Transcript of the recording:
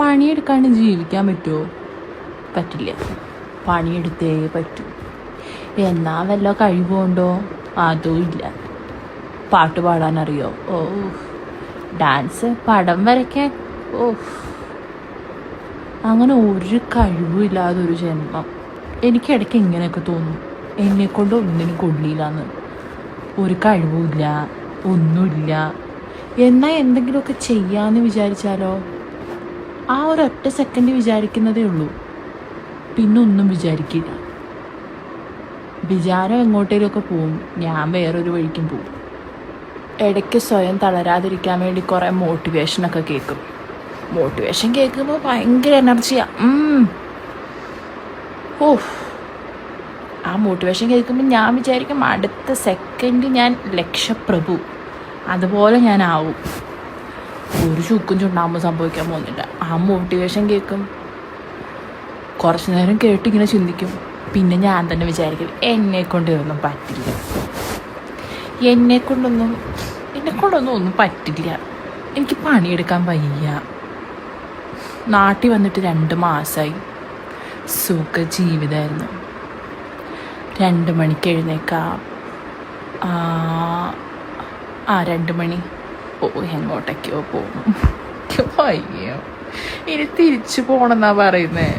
പണിയെടുക്കാണ്ട് ജീവിക്കാൻ പറ്റുമോ? പറ്റില്ല. പണിയെടുത്തേ പറ്റൂ. എന്നാ വല്ല കഴിവുണ്ടോ? അതും ഇല്ല. പാട്ട് പാടാനറിയോ? ഓ. ഡാൻസ്, പടം വരയ്ക്കാൻ, ഓ. അങ്ങനെ ഒരു കഴിവുമില്ലാതൊരു ജന്മം. എനിക്കിടയ്ക്ക് ഇങ്ങനെയൊക്കെ തോന്നും, എന്നെക്കൊണ്ട് ഒന്നിനും കൊള്ളില്ലാന്ന്. ഒരു കഴിവുമില്ല, ഒന്നുമില്ല. എന്നാൽ എന്തെങ്കിലുമൊക്കെ ചെയ്യാമെന്ന് വിചാരിച്ചാലോ, ആ ഒരൊറ്റ സെക്കൻഡ് വിചാരിക്കുന്നതേ ഉള്ളൂ, പിന്നെ ഒന്നും വിചാരിക്കില്ല. വിചാരം എങ്ങോട്ടേലൊക്കെ പോവും, ഞാൻ വേറൊരു വഴിക്കും പോവും. ഇടയ്ക്ക് സ്വയം തളരാതിരിക്കാൻ വേണ്ടി കുറേ മോട്ടിവേഷനൊക്കെ കേൾക്കും. മോട്ടിവേഷൻ കേൾക്കുമ്പോൾ ഭയങ്കര എനർജിയാണ്. ഓ, ആ മോട്ടിവേഷൻ കേൾക്കുമ്പോൾ ഞാൻ വിചാരിക്കും അടുത്ത സെക്കൻഡ് ഞാൻ ലക്ഷപ്രഭു. അതുപോലെ ഞാൻ ആവും. ഒരു ചുക്കും ചുണ്ടാകുമ്പോൾ സംഭവിക്കാൻ പോകുന്നില്ല. ആ മോട്ടിവേഷൻ കേൾക്കും, കുറച്ച് നേരം കേട്ടിങ്ങനെ ചിന്തിക്കും, പിന്നെ ഞാൻ തന്നെ വിചാരിക്കും എന്നെക്കൊണ്ട് ഇതൊന്നും പറ്റില്ല, എന്നെക്കൊണ്ടൊന്നും ഒന്നും പറ്റില്ല, എനിക്ക് പണിയെടുക്കാൻ വയ്യ. നാട്ടിൽ വന്നിട്ട് 2 മാസമായി. സുഖ ജീവിതമായിരുന്നു. 2 മണിക്ക് എഴുന്നേക്കാം. 2 മണി. ഓ, എങ്ങോട്ടൊക്കെയോ പോകണം. വയ്യ. ഇനി തിരിച്ചു പോകണമെന്നാ പറയുന്നത്.